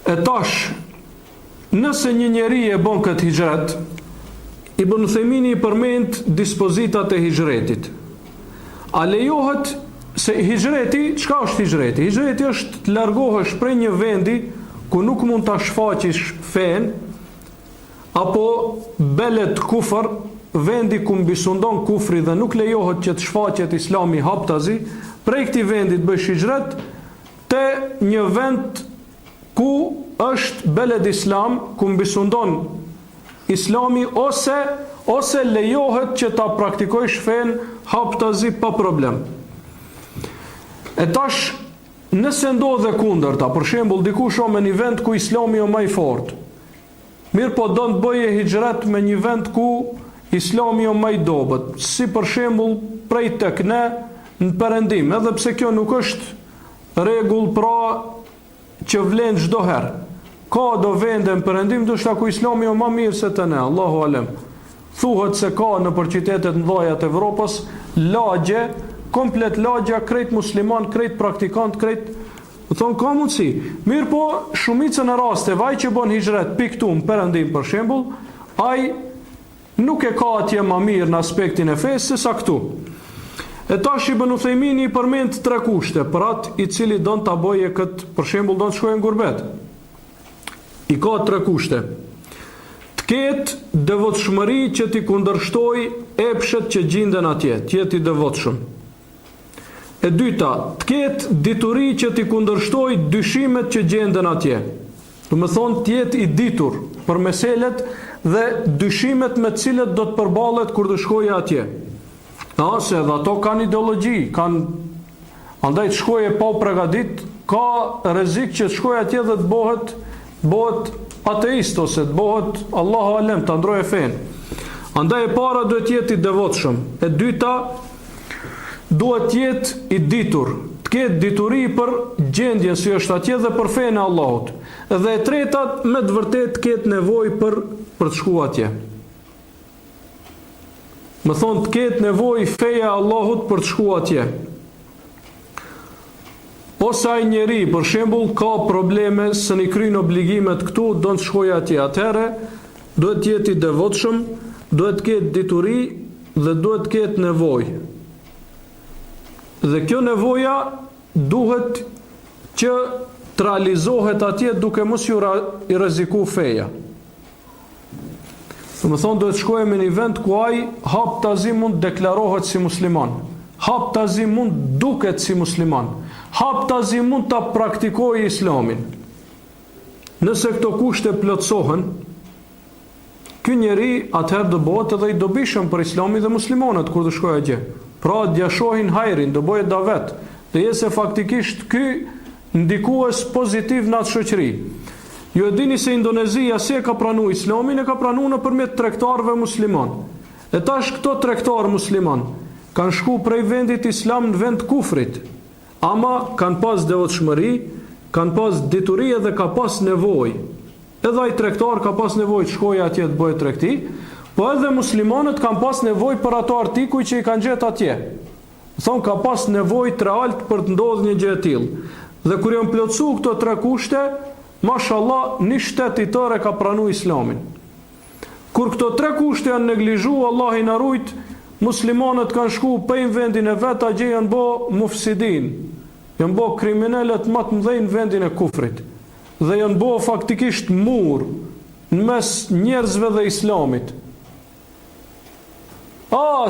E tash, nëse një njeri e bon këtë hijret, Ibn Uthejmini i përmend dispozitat e hijretit. A lejohet se hijreti, çka është hijreti? Hijreti është të largohesh prej një vendi ku nuk mund ta shfaqësh fen, apo belet kufër, vendi ku mbisundon kufri dhe nuk lejohet që të shfaqet Islami haptazi, prej këtij vendi të bësh hijret te një vend ku është beled Islam, ku mbisundon Islami, ose lejohet që ta praktikojsh fen haptazi pa problem. E tash, nëse ndodhe kundërta, për shembull dikush o me një vend ku Islami o më i fortë, mirë po do të bëje hijret me një vend ku Islami o më i dobët, si për shembull prej tek ne në Perëndim, edhe pse kjo nuk është rregull pra që vlen çdo herë. Ka do vende në Perëndim ndoshta ku Islami o më mirë se te ne, Allahu alem. Thuhet se ka në për qytetet mëdha të Evropës lagje, komplet lagja, krejt musliman, krejt praktikant, krejt, thonë ka mundësi. Mirë po, shumicën e rasteve, ai që bën hijret piktu në Perëndim për shembull, ai nuk e ka atje më mirë në aspektin e fesë se sa këtu. E tash Ibn Uthejmini i përmend 3 kushte për atë i cili don ta bëje kët, për shembull don të shkojë në gurbet. I ka 3 kushte. Të ketë devotshmëri që t'i kundërshtoj epshet që gjenden atje, të jetë i devotshëm. E dyta, të ketë dituri që t'i kundërshtoj dyshimet që gjenden atje. Do të thonë të jetë i ditur për meselet dhe dyshimet me të cilët do të përballet kur të shkojë atje. Se edhe ato kanë ideologji, andaj të shkojë pa u përgatit, ka rrezik që të shkojë atje dhe të bëhet ateist ose të bëhet Allahu alem, të ndrojë fen. Andaj e para duhet jetë i devotshëm. E dyta duhet jetë i ditur, të ketë dituri për gjendjen si është atje dhe për fenë e Allahut. Dhe e treta me të vërtet ketë nevojë për të shkuar atje. Më thonë të ketë nevojë feja e Allahut për të shkuar atje. Ose ai njeri, për shembull, ka probleme së një kryen obligimet këtu, do të shkojë atje. Atëherë duhet të jetë i devotshëm, duhet të ketë dituri dhe duhet të ketë nevojë. Dhe kjo nevoja duhet që të realizohet atje duke mos ju i rreziku feja. Do të thonë duhet të shkojë në një vend ku ai haptazi mund deklarohet si musliman. Haptazi mund duket si musliman. Haptazi mund ta praktikojë Islamin. Nëse këto kushte plotësohen, ky njeri atëherë do bëhet edhe i dobishëm për Islamin dhe muslimanët kur të shkojë atje. Pra t'ja shohin hajrin, do bëhet davet, dhe jese faktikisht ky ndikues pozitiv në atë shoqëri. Ju e dini se Indonezia si e ka pranu Islamin, e ka pranu nëpërmjet tregtarëve musliman. E tash këto tregtarë musliman kanë shku prej vendit Islam në vend kufrit, ama kanë pas devotshmëri, kanë pas dituri dhe ka pas nevojë. Edhe ai tregtar ka pas nevojë të shkojë atje të bëjë tregti, po edhe muslimanët kanë pas nevojë për ato artikuj që i kanë gjetë atje. Thonë ka pas nevojë të realt për të ndodhur një gjë e tillë. Dhe kur janë plotësuar këto 3 kushte, mashallah, një shtet i tërë ka pranuar Islamin. Kur këto 3 kushte janë neglizhuar, Allah i na rujt, muslimanët kanë shku për vendin e vet, atje janë bë mufsidin, janë bë kriminalët më të mëdhenj në vendin e kufrit, dhe janë bë faktikisht mur në mes njerëzve dhe Islamit.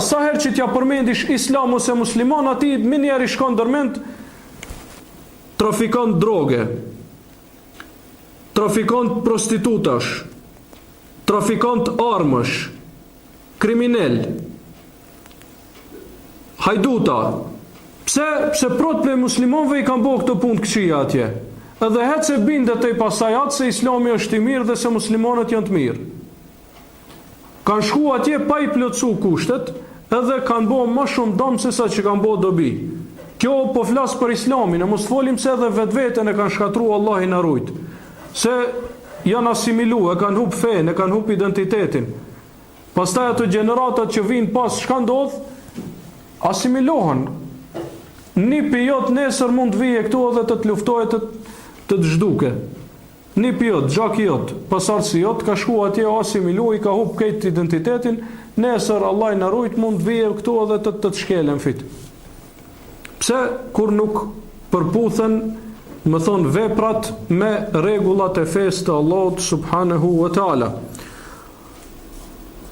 Sa herë që t'ja përmendish Islam ose musliman, ati minjeri shkon dërmend trafikant droge, trafikant prostitutash, trafikant armësh, kriminal, hajduta. Pse prot për muslimanëve i kanë bërë këtë punë këqija atje. Edhe hetë se bindet e i pasaj atë se Islami është i mirë dhe se muslimanët janë të mirë. Kanë shku atje pa i plotësu kushtet, edhe kanë bërë më shumë dëm se sa që kanë bërë dobi. Kjo po flas për Islamin, e mos folim se edhe vetveten e kanë shkatruar, Allah i na rujt. Se janë asimiluar, e kanë hub fenë, e kanë hub identitetin. Pastaj ato gjeneratat që vinë pas, çka ndodh? Asimilohen. Një pijot nesër mund të vije këtu edhe të luftojë të zhduke. nipi jot, gjaki jot, pasardhësi jot, ka shku atje asimilu, i ka hub këtë identitetin, nesër Allah i na rujt mund vije këtu edhe të shkelen fit. Pse kur nuk përputhen, më thonë, veprat me rregullat e fesë të Allahut subhanahu wa taala.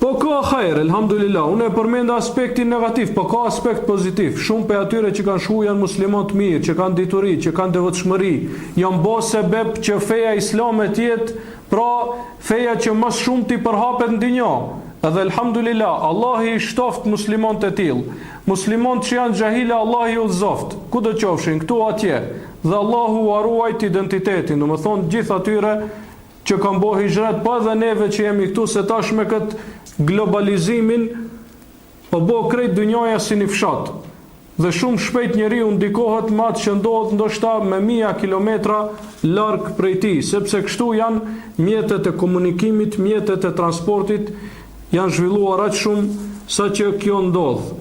Po ka hajr, elhamdulillah, unë e përmenda aspektin negativ, po ka aspekt pozitiv. Shumë për atyre që kanë shku janë musliman të mirë, që kanë dituri, që kanë devotshmëri, janë bo sebeb që feja islame tjetë, pra feja që më shumë t'i përhapet në dinja. Edhe elhamdulillah, Allahi i shtoft musliman të tillë. Musliman që janë gjahile, Allahi u zoft. Ku do qofshin, këtu atje. Dhe Allahu uaruajt identitetin, do më thonë gjithë atyre që kanë bo hijret, pa dhe neve që jemi këtu, se tash me këtë globalizimin po bo krejt dynjaja si një fshat, dhe shumë shpejt njeriu ndikohet me atë që ndodh ndoshta me 1000 kilometra larg prej tij, sepse kështu janë mjetet e komunikimit, mjetet e transportit janë zhvilluar aq shumë sa që kjo ndodh.